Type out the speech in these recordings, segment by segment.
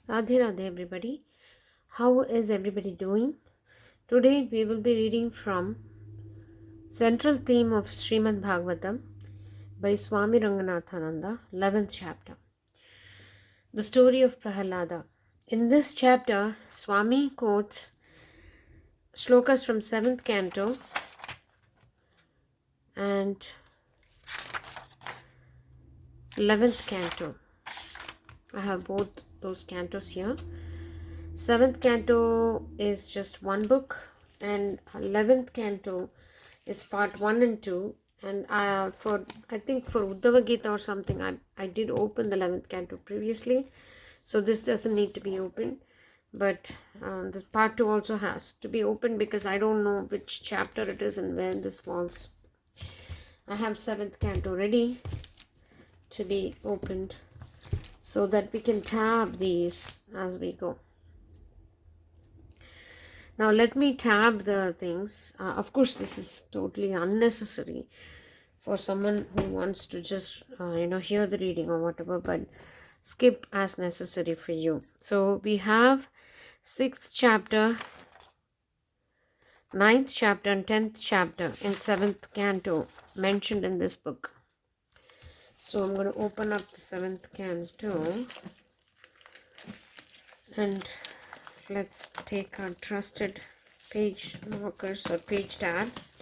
Radhe Radhe everybody. How is everybody doing? Today we will be reading from Central Theme of Srimad Bhagavatam by Swami Ranganathananda, 11th chapter. The story of Prahlada. In this chapter, Swami quotes shlokas from 7th canto and 11th canto. I have both those cantos here. 7th canto is just one book and 11th canto is part 1 and 2, and I think for Uddhava Gita or something I did open the 11th canto previously, so this doesn't need to be opened, but the part 2 also has to be opened because I don't know which chapter it is and where this falls. I have 7th canto ready to be opened so that we can tab these as we go. Now let me tab the things. Of course, this is totally unnecessary for someone who wants to just, hear the reading or whatever, but skip as necessary for you. So we have 6th chapter, 9th chapter and 10th chapter in 7th canto mentioned in this book. So I'm going to open up the 7th canto and let's take our trusted page markers or page tabs.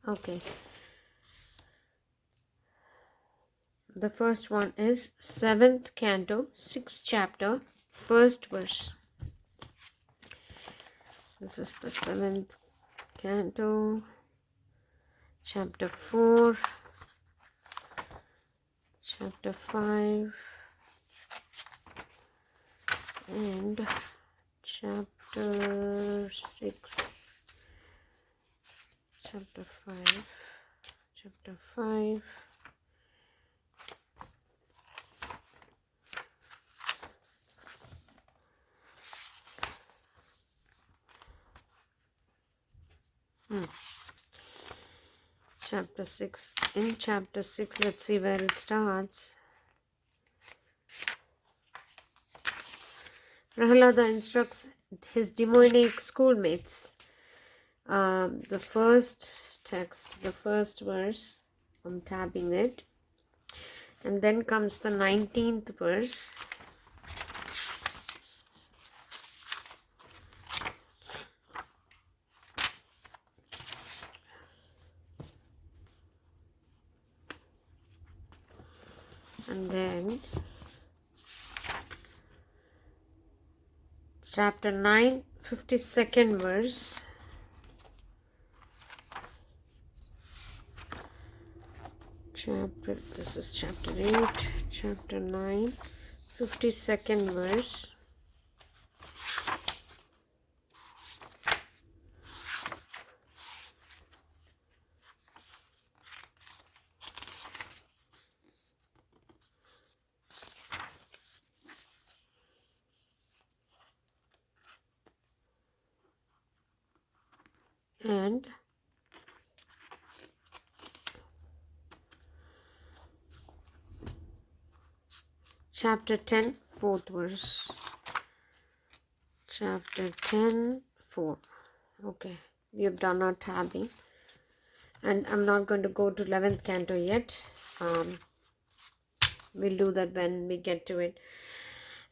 Okay. The first one is 7th canto, 6th chapter, 1st verse. This is the 7th canto, chapter 4, chapter 5, and chapter 6, chapter 5, chapter 5. Chapter 6. In chapter 6, let's see where it starts. Prahlada instructs his demonic schoolmates. The first text, the first verse, I'm tabbing it. And then comes the 19th verse. And then chapter 9, 52nd verse. This is chapter 8, chapter 9, 52nd verse. And chapter 10, 4th verse. Chapter 10, 4. Okay, we have done our tabbing. And I'm not going to go to 11th canto yet. We'll do that when we get to it.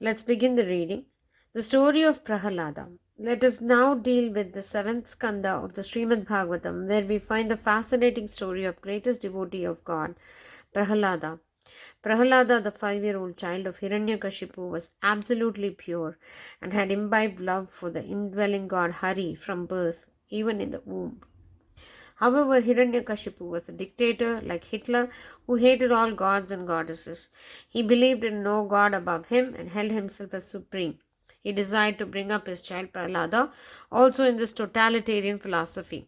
Let's begin the reading. The story of Prahlada. Let us now deal with the 7th skanda of the Srimad Bhagavatam, where we find the fascinating story of greatest devotee of God, Prahlada. Prahlada, the 5-year-old child of Hiranyakashipu, was absolutely pure and had imbibed love for the indwelling god Hari from birth, even in the womb. However, Hiranyakashipu was a dictator like Hitler who hated all gods and goddesses. He believed in no god above him and held himself as supreme. He desired to bring up his child Prahlada also in this totalitarian philosophy.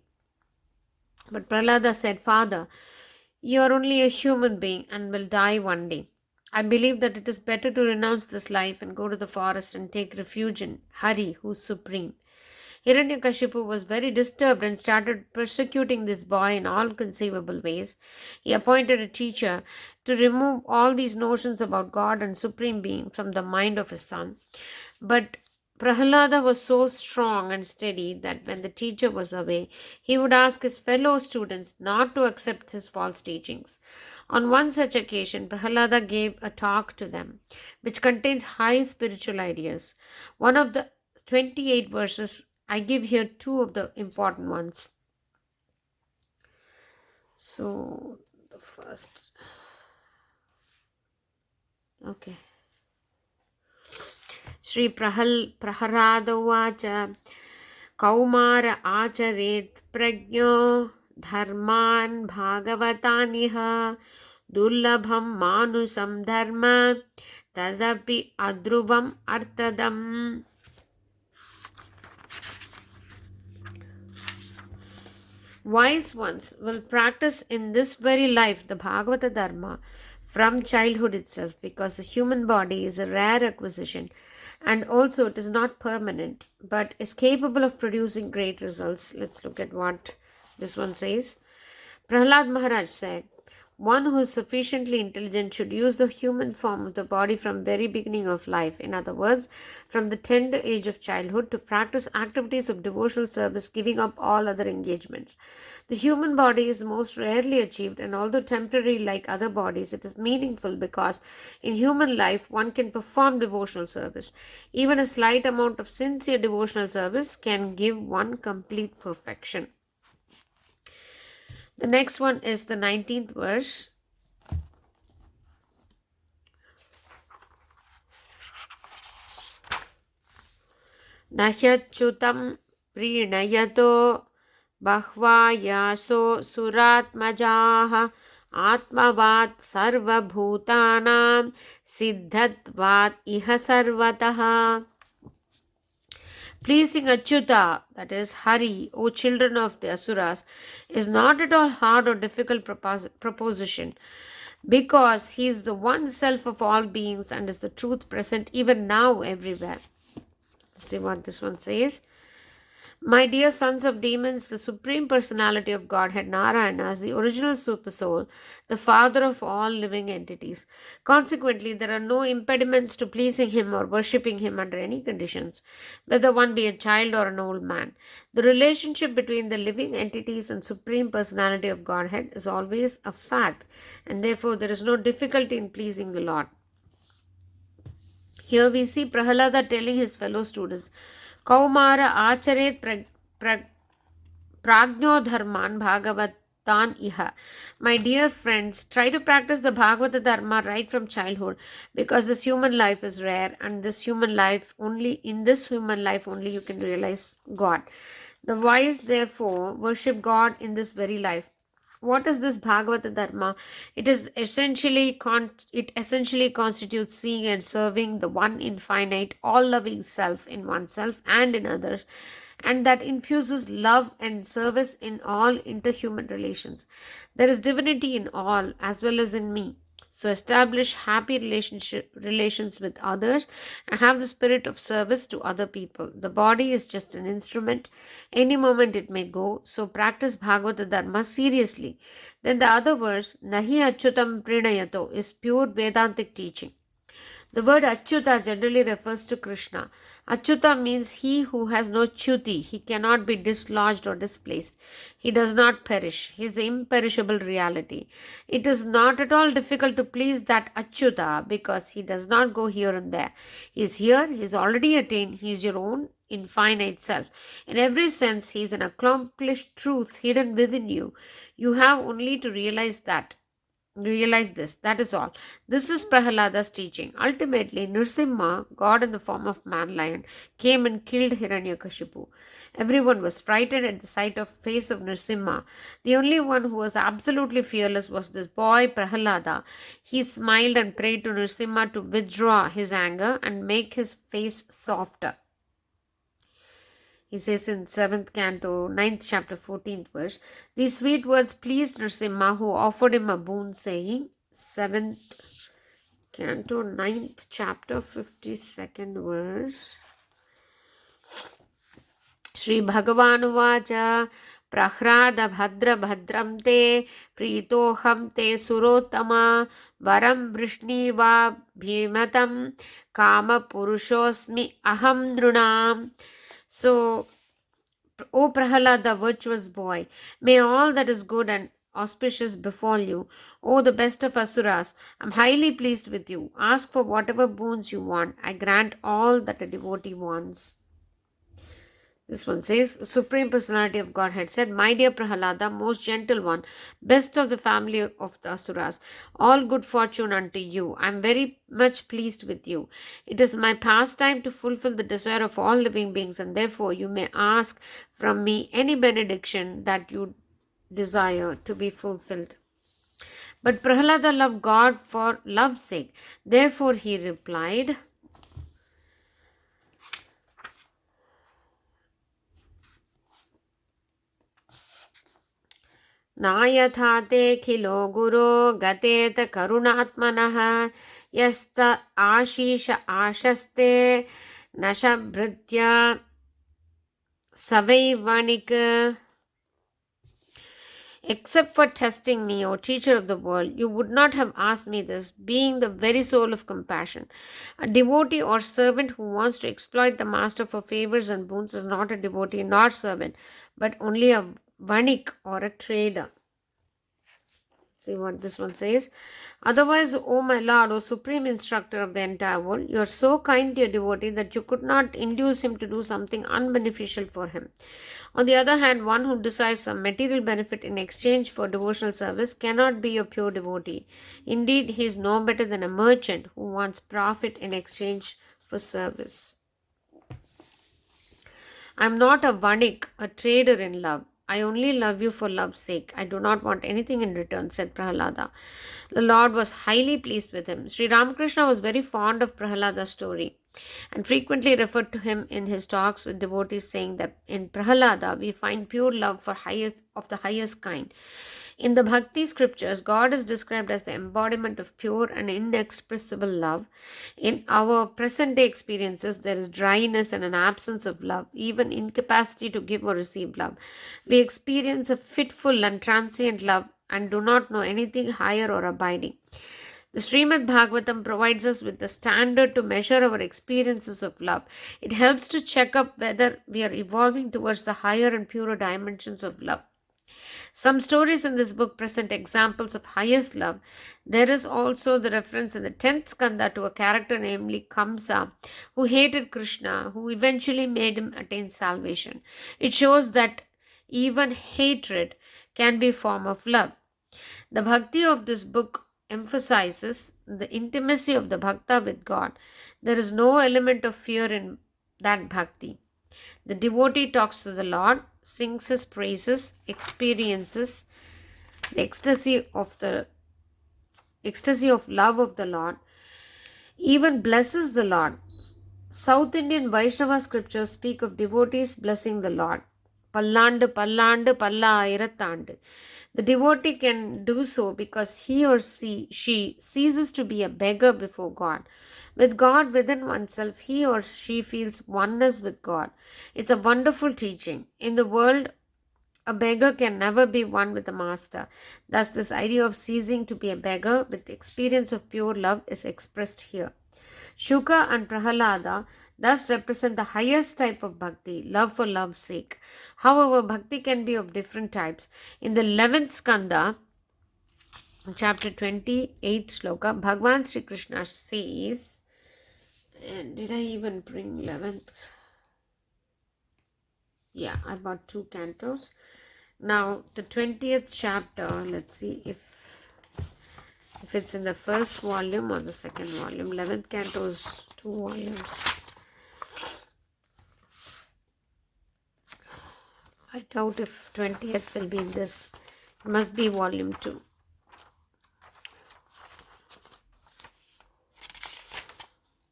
But Prahlada said, "Father, You are only a human being and will die one day. I believe that it is better to renounce this life and go to the forest and take refuge in Hari, who is supreme. Hiranyakashipu was very disturbed and started persecuting this boy in all conceivable ways. He appointed a teacher to remove all these notions about God and Supreme Being from the mind of his son. But Prahlada was so strong and steady that when the teacher was away, he would ask his fellow students not to accept his false teachings. On one such occasion, Prahlada gave a talk to them, which contains high spiritual ideas. One of the 28 verses, I give here two of the important ones. So, the first. Okay. Shri Prahlada Vacha Kaumara Acharet Prajno Dharman Bhagavataniha Dullabham Manusam Dharma Tadapi Adruvam Artadam. Wise ones will practice in this very life the Bhagavata Dharma from childhood itself, because the human body is a rare acquisition and also it is not permanent but is capable of producing great results. Let's look at what this one says. Prahlad Maharaj said, one who is sufficiently intelligent should use the human form of the body from very beginning of life, in other words, from the tender age of childhood, to practice activities of devotional service, giving up all other engagements. The human body is most rarely achieved, and although temporary like other bodies, it is meaningful because in human life one can perform devotional service. Even a slight amount of sincere devotional service can give one complete perfection. The next one is the 19th verse. Nahyachyutam prinayato bahva yaso suratmajaha atmavat sarvabhutanam siddhatvat iha sarvataha. Pleasing Achyuta, that is Hari, O children of the Asuras, is not at all hard or difficult proposition, because he is the one self of all beings and is the truth present even now everywhere. Let's see what this one says. My dear sons of demons, the Supreme Personality of Godhead, Narayana, is the original Supersoul, the father of all living entities. Consequently, there are no impediments to pleasing him or worshipping him under any conditions, whether one be a child or an old man. The relationship between the living entities and Supreme Personality of Godhead is always a fact, and therefore there is no difficulty in pleasing the Lord. Here we see Prahlada telling his fellow students, Kaumara Acharet Pragno Dharman Bhagavatan Iha. My dear friends, try to practice the Bhagavata Dharma right from childhood, because this human life is rare, and in this human life only you can realize God. The wise therefore worship God in this very life. What is this Bhagavata Dharma? It essentially constitutes seeing and serving the one infinite, all-loving self in oneself and in others, and that infuses love and service in all interhuman relations. There is divinity in all as well as in me. So establish happy relations with others and have the spirit of service to other people. The body is just an instrument. Any moment it may go. So practice Bhagavata Dharma seriously. Then the other verse, Nahi Achyutam Prinayato, is pure Vedantic teaching. The word Achyuta generally refers to Krishna. Achyuta means he who has no chuti. He cannot be dislodged or displaced. He does not perish. He is the imperishable reality. It is not at all difficult to please that Achyuta, because he does not go here and there. He is here. He is already attained. He is your own infinite self. In every sense, he is an accomplished truth hidden within you. You have only to realize this. That is all. This is Prahlada's teaching. Ultimately, Nrsimha, God in the form of man-lion, came and killed Hiranyakashipu. Everyone was frightened at the sight of face of Nrsimha. The only one who was absolutely fearless was this boy Prahlada. He smiled and prayed to Nrsimha to withdraw his anger and make his face softer. He says in 7th canto, 9th chapter, 14th verse, these sweet words pleased Nrsimha, who offered him a boon, saying, 7th canto, 9th chapter, 52nd verse, Shri Bhagavanuvacha Prahlada Bhadra Bhadram Te Pritoham Te Surottama Varam Vrishniva Bhimatam Kama Purushosmi Aham Drunam. So, O Prahlada, virtuous boy, may all that is good and auspicious befall you. O the best of asuras, I am highly pleased with you. Ask for whatever boons you want. I grant all that a devotee wants. This one says, the Supreme Personality of Godhead said, my dear Prahlada, most gentle one, best of the family of the Asuras, all good fortune unto you. I am very much pleased with you. It is my pastime to fulfill the desire of all living beings, and therefore you may ask from me any benediction that you desire to be fulfilled. But Prahlada loved God for love's sake. Therefore he replied, नायथा ते खिलो गुरो गतेत करुणात्मनः यस्त आशीष आशस्ते नशभृत्य सवैवणिक. Except for testing me, O teacher of the world, you would not have asked me this, being the very soul of compassion. A devotee or servant who wants to exploit the master for favors and boons is not a devotee nor servant, but only a vanik or a trader. See what this one says. Otherwise, O my Lord, O supreme instructor of the entire world, you are so kind to your devotee that you could not induce him to do something unbeneficial for him. On the other hand, one who desires some material benefit in exchange for devotional service cannot be a pure devotee. Indeed, he is no better than a merchant who wants profit in exchange for service. I am not a vanik, a trader in love. I only love you for love's sake. I do not want anything in return, said Prahlada. The Lord was highly pleased with him. Sri Ramakrishna was very fond of Prahlada's story and frequently referred to him in his talks with devotees, saying that in Prahlada we find pure love of the highest kind. In the Bhakti scriptures, God is described as the embodiment of pure and inexpressible love. In our present day experiences, there is dryness and an absence of love, even incapacity to give or receive love. We experience a fitful and transient love and do not know anything higher or abiding. The Srimad Bhagavatam provides us with the standard to measure our experiences of love. It helps to check up whether we are evolving towards the higher and purer dimensions of love. Some stories in this book present examples of highest love. There is also the reference in the 10th skanda to a character namely Kamsa, who hated Krishna, who eventually made him attain salvation. It shows that even hatred can be a form of love. The bhakti of this book emphasizes the intimacy of the bhakta with God. There is no element of fear in that bhakti. The devotee talks to the Lord, sings his praises, experiences the ecstasy of love of the Lord, even blesses the Lord. South Indian Vaishnava scriptures speak of devotees blessing the Lord. Pallandu, pallandu, palla irattandu. The devotee can do so because he or she ceases to be a beggar before God. With God within oneself, he or she feels oneness with God. It's a wonderful teaching. In the world, a beggar can never be one with the master. Thus, this idea of ceasing to be a beggar with the experience of pure love is expressed here. Shuka and Prahlada thus represent the highest type of bhakti, love for love's sake. However, bhakti can be of different types. In the 11th skanda, chapter 28 shloka, Bhagavan Sri Krishna says, and did I even bring 11th? Yeah, I bought 2 cantos. Now, the 20th chapter, let's see if it's in the first volume or the second volume. 11th canto is 2 volumes. I doubt if 20th will be in this. It must be volume 2.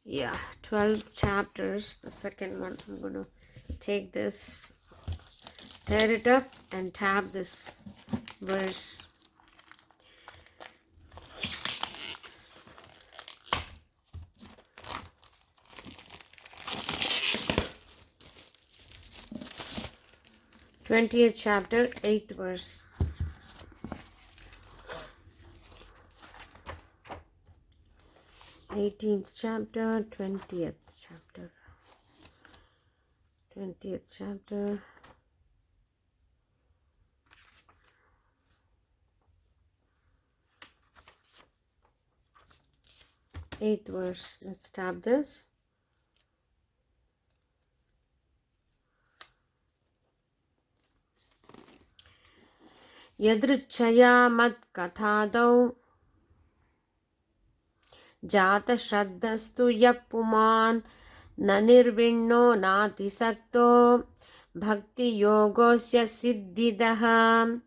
Yeah, 12 chapters. The second one, I'm going to take this, tear it up and tab this verse. Twentieth chapter, 8th verse. 18th chapter, 20th chapter. 20th chapter. Eighth verse. Let's tab this. Yadrichaya mat kathadau jata shraddhastu yappuman nanirvinno natisakto bhakti yogosya siddhidaha.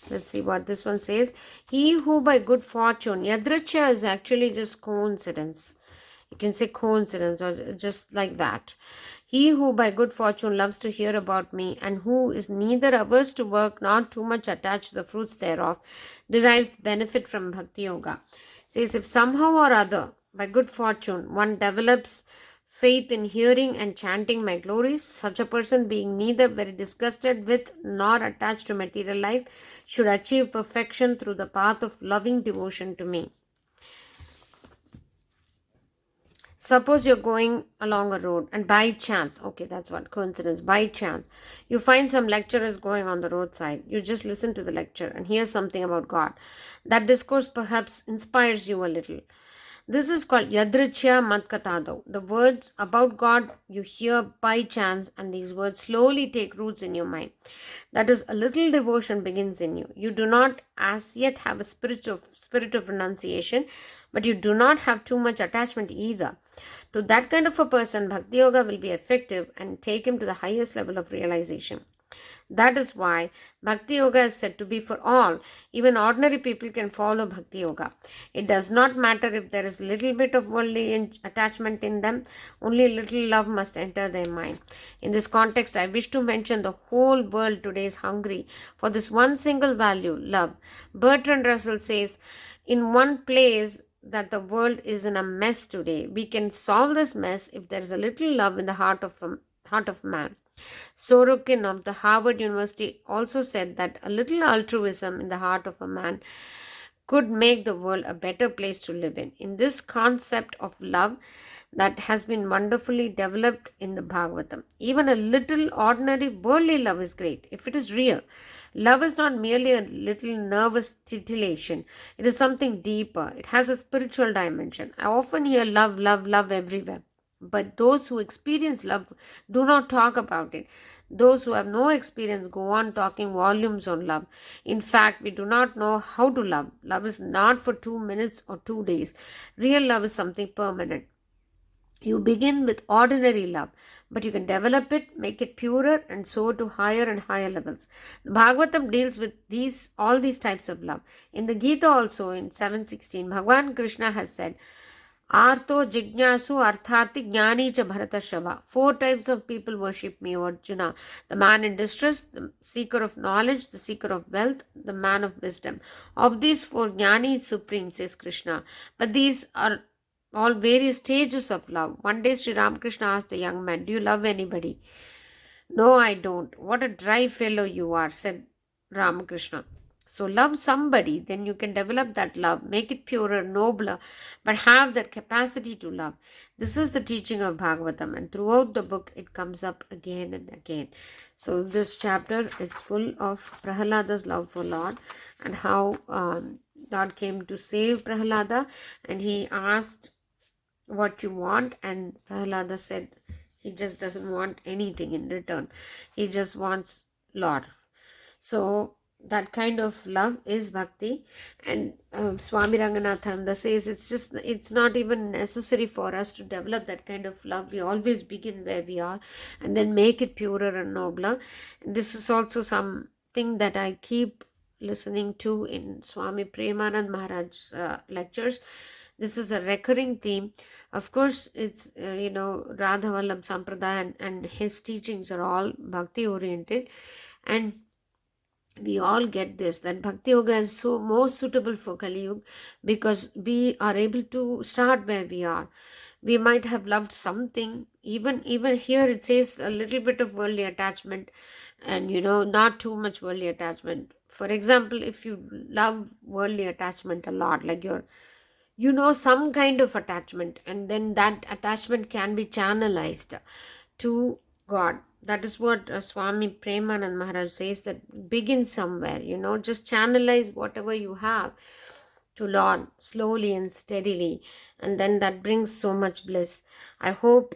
Let's see what this one says. He who by good fortune, yadricha is actually just coincidence. You can say coincidence or just like that. He who by good fortune loves to hear about me and who is neither averse to work nor too much attached to the fruits thereof derives benefit from bhakti yoga. Says if somehow or other by good fortune one develops faith in hearing and chanting my glories, such a person being neither very disgusted with nor attached to material life should achieve perfection through the path of loving devotion to me. Suppose you're going along a road and by chance, okay, that's what coincidence, by chance, you find some lecturers going on the roadside. You just listen to the lecture and hear something about God. That discourse perhaps inspires you a little. This is called Yadrichya Matkatado. The words about God you hear by chance, and these words slowly take roots in your mind. That is, a little devotion begins in you. You do not as yet have a spirit of renunciation, but you do not have too much attachment either. To that kind of a person, Bhakti Yoga will be effective and take him to the highest level of realization. That is why Bhakti Yoga is said to be for all. Even ordinary people can follow Bhakti Yoga. It does not matter if there is a little bit of worldly attachment in them, only little love must enter their mind. In this context, I wish to mention the whole world today is hungry for this one single value, love. Bertrand Russell says, in one place that the world is in a mess today, we can solve this mess if there is a little love in the heart of man. Sorokin of the Harvard University also said that a little altruism in the heart of a man could make the world a better place to live in. In this concept of love that has been wonderfully developed in the Bhagavatam, even a little ordinary worldly love is great if it is real. Love is not merely a little nervous titillation. It is something deeper. It has a spiritual dimension. I often hear love, love, love everywhere. But those who experience love do not talk about it. Those who have no experience go on talking volumes on love. In fact, we do not know how to love. Love is not for 2 minutes or 2 days. Real love is something permanent. You begin with ordinary love, but you can develop it, make it purer, and soar to higher and higher levels. The Bhagavatam deals with all these types of love. In the Gita also, in 7:16, Bhagavan Krishna has said, Artho Jignasu Arthati Jnani Cha Bharatashava. 4 types of people worship me, O Arjuna. The man in distress, the seeker of knowledge, the seeker of wealth, the man of wisdom. Of these 4, Jnani is supreme, says Krishna. But these are all various stages of love. One day Sri Ramakrishna asked a young man, do you love anybody? No, I don't. What a dry fellow you are, said Ramakrishna. So love somebody, then you can develop that love, make it purer, nobler, but have that capacity to love. This is the teaching of Bhagavatam, and throughout the book it comes up again and again. So this chapter is full of Prahlada's love for Lord and how God came to save Prahlada, and he asked what you want, and Prahlada said he just doesn't want anything in return. He just wants Lord. So that kind of love is bhakti, and Swami Ranganathananda says it's not even necessary for us to develop that kind of love. We always begin where we are and then make it purer and nobler. And this is also something that I keep listening to in Swami Premanand Maharaj's lectures. This is a recurring theme. Of course, it's Radha Vallabh Sampradaya and his teachings are all bhakti oriented, and we all get this, that bhakti yoga is so most suitable for Kali Yuga, because we are able to start where we are. We might have loved something, even here it says a little bit of worldly attachment, and not too much worldly attachment. For example, if you love worldly attachment a lot, like some kind of attachment, and then that attachment can be channelized to God. That is what Swami Premanand Maharaj says, that begin somewhere, just channelize whatever you have to Lord slowly and steadily, and then that brings so much bliss. I hope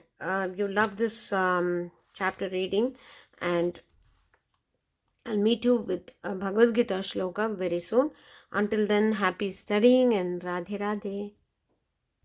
you love this chapter reading, and I'll meet you with a Bhagavad Gita shloka very soon. Until then, happy studying and Radhe Radhe.